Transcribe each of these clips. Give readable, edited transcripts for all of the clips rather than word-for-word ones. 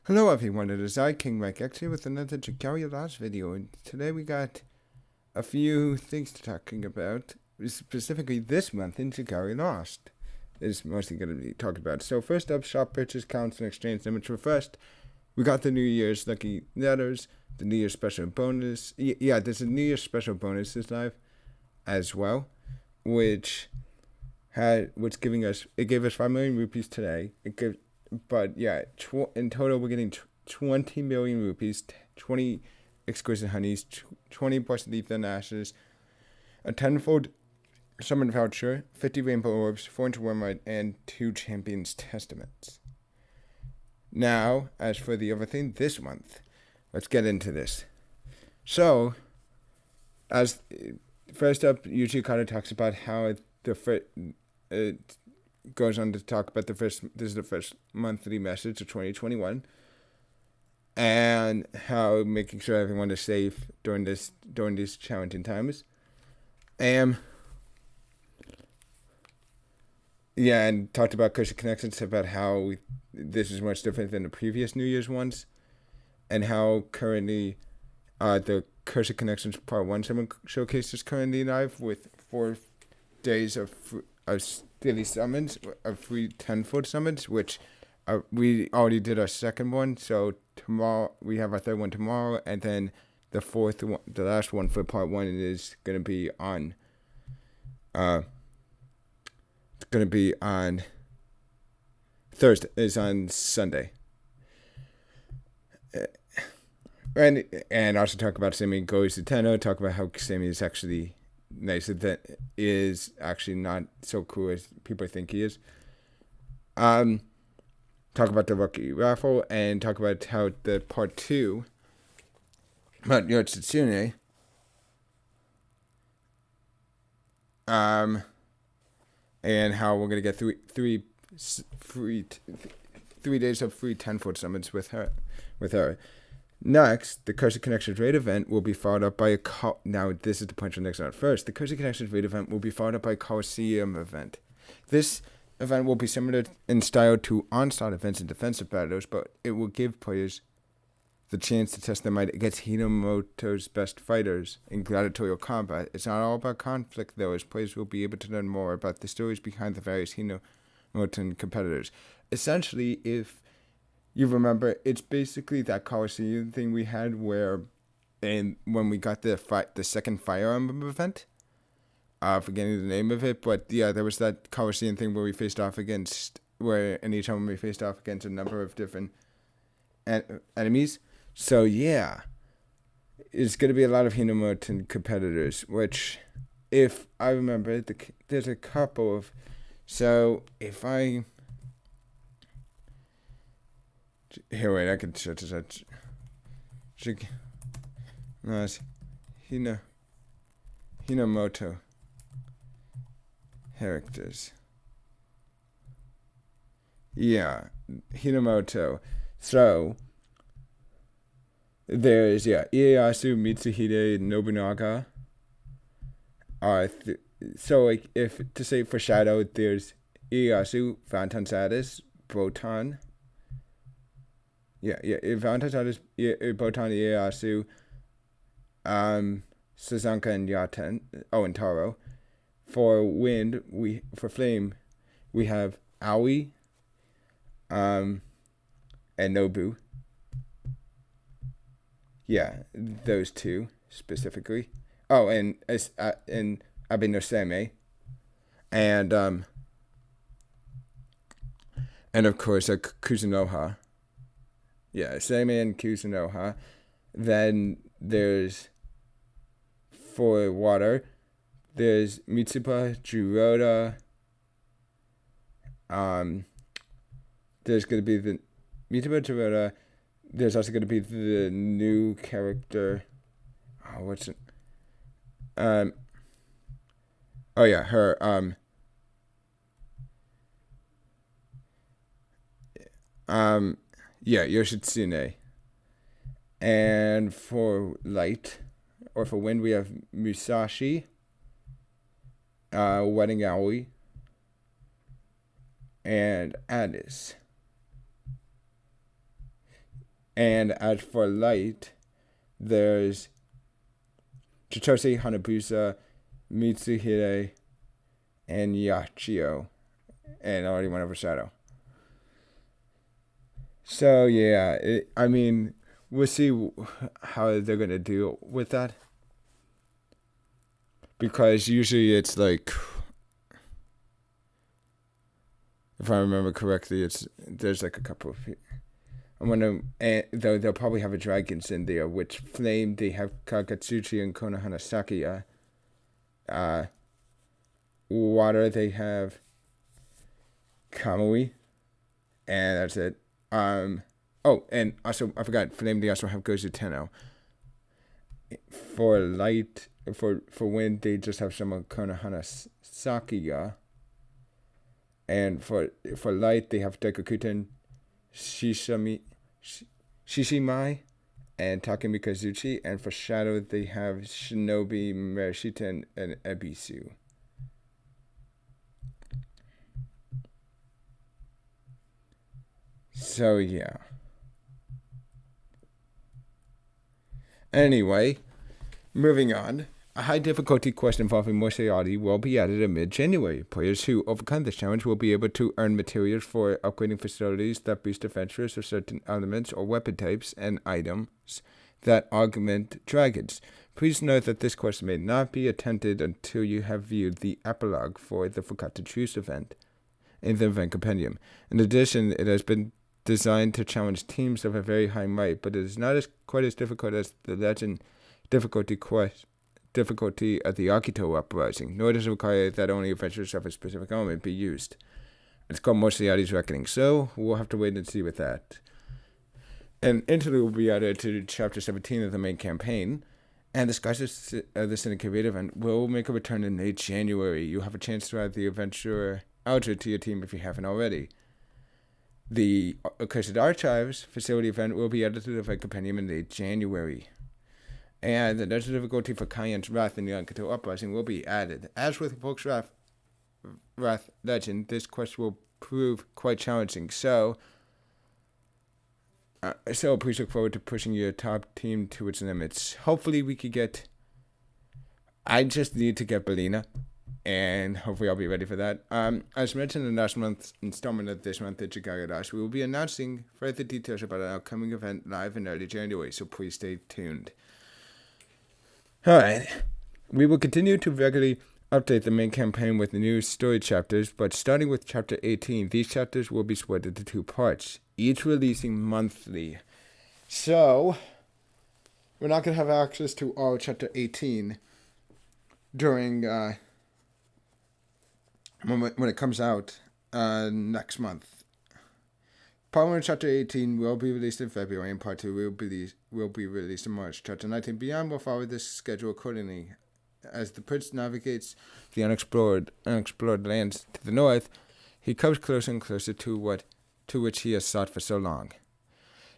Hello everyone, it is I, King Mike X here with another Dragalia Lost video, and today we got a few things to talking about, specifically this month in Dragalia Lost is mostly going to be talked about. So first up, shop purchase counts and exchange limits were first. We got the New Year's lucky letters, the New Year's special bonus. Yeah, there's a New Year's special bonus this live as well, which giving us, it gave us 5 million rupees today. But yeah, in total we're getting 20 million rupees, 20 exquisite honeys, 20 plus Lethan ashes, a tenfold summon voucher, 50 rainbow orbs, 400 wormwood, and 2 champions testaments. Now, as for the other thing this month, let's get into this. So, as first up, Yuji kind of talks about how it goes on to talk about this is the first monthly message of 2021, and how making sure everyone is safe during these challenging times. And talked about Cursed Connections, about how this is much different than the previous New Year's ones, and how currently the Cursed Connections Part 1 summon showcase is currently live with 4 days of daily summons, of free 10-foot summons, which we already did our second one, so tomorrow we have our third one tomorrow, and then the fourth one, the last one for part 1, is going to be on Thursday, is on Sunday. And also talk about Sammy goes to Tenno, talk about how Sammy is actually nice, that is actually not so cool as people think he is. Talk about the rookie raffle, and talk about how the part 2 about Yoshitsune and how we're gonna get three days of free 10-foot summons with her. Next, the Cursed Connections raid event will be followed up by now this is the point from next on. First, the Cursed Connections raid event will be followed up by a Coliseum event. This event will be similar in style to onslaught events and defensive battles, but it will give players the chance to test their might against Hinomoto's best fighters in gladiatorial combat. It's not all about conflict, though, as players will be able to learn more about the stories behind the various Hinomotan competitors. Essentially, if you remember, it's basically that Coliseum thing we had when we got the second Fire Emblem event. Forgetting the name of it, but yeah, there was that Coliseum thing where we faced off against, in each one we faced off against a number of different enemies. So yeah, it's going to be a lot of Hinomotan competitors, which, if I remember, there's a couple of, so if I, here, wait, I can search this. No, it's Hinomoto characters. Yeah, Hinomoto. So there's Ieyasu, Mitsuhide, Nobunaga. So like, if to say for Shadow, there's Ieyasu, Valentine Satis, Botan. Valentine Satis, Botan, Ieyasu, Sazanka, and Yaten. Oh, and Taro. For Wind, for Flame, we have Aoi, and Nobu. Yeah, those two specifically. Oh, and Abenoseme, and of course Kuzunoha. Yeah, Seme and Kuzunoha. Then there's, for water, there's Mitsuba, Jiroda. There's gonna be the Mitsuba, Jiroda. There's also gonna be the new character. Oh, what's it? Oh yeah, her. Yoshitsune. And for light, or for wind, we have Musashi, Wedding Aoi, and Addis. And as for light, there's Chitose, Hanabusa, Mitsuhide, and Yachio. And I already went over Shadow. So, yeah, we'll see how they're going to deal with that. Because usually it's like, if I remember correctly, there's like a couple of. They'll probably have a dragons in there, which Flame, they have Kagatsuchi and Konohana Sakuya. Water, they have Kamui, and that's it. And also, I forgot, Flame, they also have Gozu Tenno. For light, for wind, they just have some Konohana Sakuya. And for light, they have Dekakuten, Shishimai, and Takemi Kazuchi. And for shadow, they have Shinobi, Marishita, and Ebisu. So, yeah. Anyway, moving on. A high difficulty quest involving Mosayati will be added in mid-January. Players who overcome this challenge will be able to earn materials for upgrading facilities that boost defenses of certain elements or weapon types and items that augment dragons. Please note that this quest may not be attempted until you have viewed the epilogue for the Forgotten Truce event in the event compendium. In addition, it has been designed to challenge teams of a very high might, but it is not quite as difficult as the legend difficulty at the Akito Uprising, nor does it require that only adventures of a specific element be used. It's called Mosayati's Reckoning, so we'll have to wait and see with that. An interlude will be added to Chapter 17 of the main campaign, and the Skies of the Syndicate event will make a return in late January. You'll have a chance to add the Adventurer Alger to your team if you haven't already. The Accursed Archives facility event will be added to the event compendium in late January. And the difficulty for Kayan's Wrath in the Akito Uprising will be added. As with Volk's Wrath Legend, this quest will prove quite challenging. So please look forward to pushing your top team to its limits. Hopefully we could get. I just need to get Belina, and hopefully I'll be ready for that. As mentioned in last month's installment of this month at Dragalia Lost, we will be announcing further details about an upcoming event live in early January. So please stay tuned. Alright, we will continue to regularly update the main campaign with the new story chapters, but starting with Chapter 18, these chapters will be split into 2 parts, each releasing monthly. So, we're not going to have access to all Chapter 18 during, when it comes out next month. Part 1 of Chapter 18 will be released in February, and Part 2 will be released in March. Chapter 19 Beyond will follow this schedule accordingly. As the prince navigates the unexplored lands to the north, he comes closer and closer to which he has sought for so long.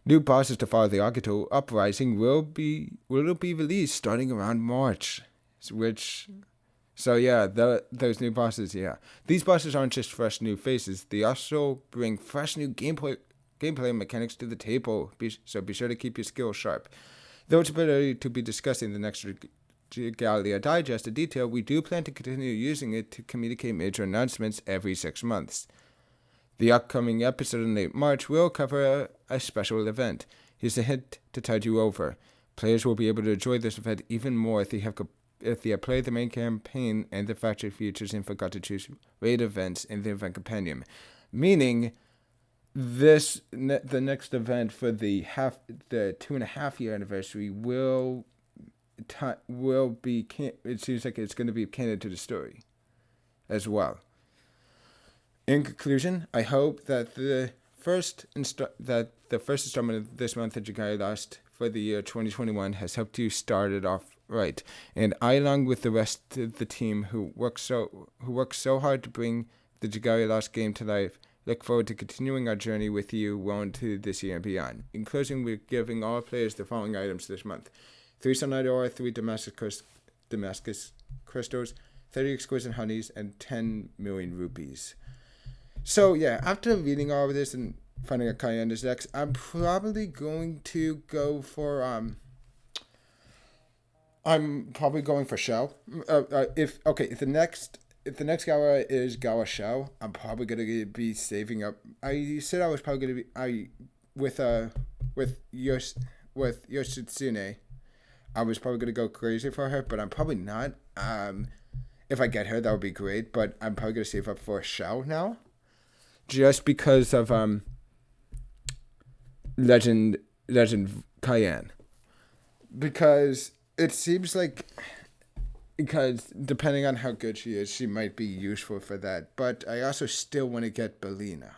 New bosses to follow the Akito Uprising will be released starting around March, those new bosses, yeah. These bosses aren't just fresh new faces, they also bring fresh new gameplay mechanics to the table, so be sure to keep your skills sharp. Though it's a bit early to be discussing the next Dragalia Digest in detail, we do plan to continue using it to communicate major announcements every 6 months. The upcoming episode in late March will cover a special event. Here's a hint to tide you over. Players will be able to enjoy this event even more if they have played the main campaign and the factory features and forgot to choose raid events in the event compendium. Meaning, the next event for the 2.5 year anniversary will be. It seems like it's going to be canon to the story, as well. In conclusion, I hope that the first installment of this month of Dragalia Lost for the year 2021 has helped you start it off right, and I, along with the rest of the team who worked so hard to bring the Dragalia Lost game to life, look forward to continuing our journey with you well into this year and beyond. In closing, we're giving all players the following items this month: 3 Sunlight Ore, 3 Damascus Crystals, 30 Exquisite Honeys, and 10 million rupees. So yeah, after reading all of this and finding a Cayenne is next. I'm probably going to go for I'm probably going for Shell. If the next Gawa is Gawa Shell, I'm probably gonna be saving up. I said I was probably gonna be with Yoshitsune. I was probably gonna go crazy for her, but I'm probably not. If I get her, that would be great. But I'm probably gonna save up for Shell now, just because of Legend Cayenne, because it seems like, because depending on how good she is, she might be useful for that. But I also still want to get Belina.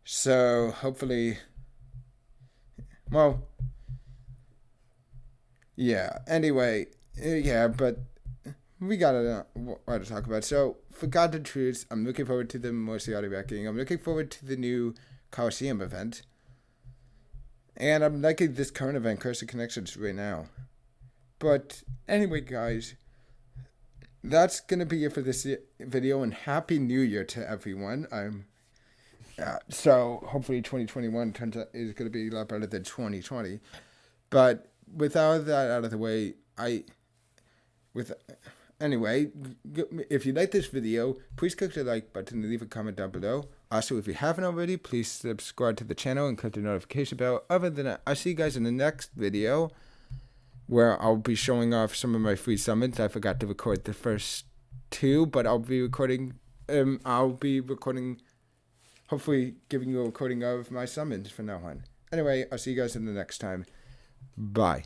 So hopefully, well, yeah. Anyway, yeah, but we got a lot to talk about. So, Forgotten Truths, I'm looking forward to the Morsiati Wrecking. I'm looking forward to the new Coliseum event. And I'm liking this current event, Curse of Connections, right now. But anyway, guys, that's gonna be it for this video, and Happy New Year to everyone. So hopefully 2021 turns out is gonna be a lot better than 2020. But with all that out of the way, anyway, if you like this video, please click the like button and leave a comment down below. Also, if you haven't already, please subscribe to the channel and click the notification bell. Other than that, I'll see you guys in the next video, where I'll be showing off some of my free summons. I forgot to record the first two, but I'll be recording, hopefully giving you a recording of my summons from now on. Anyway, I'll see you guys in the next time. Bye.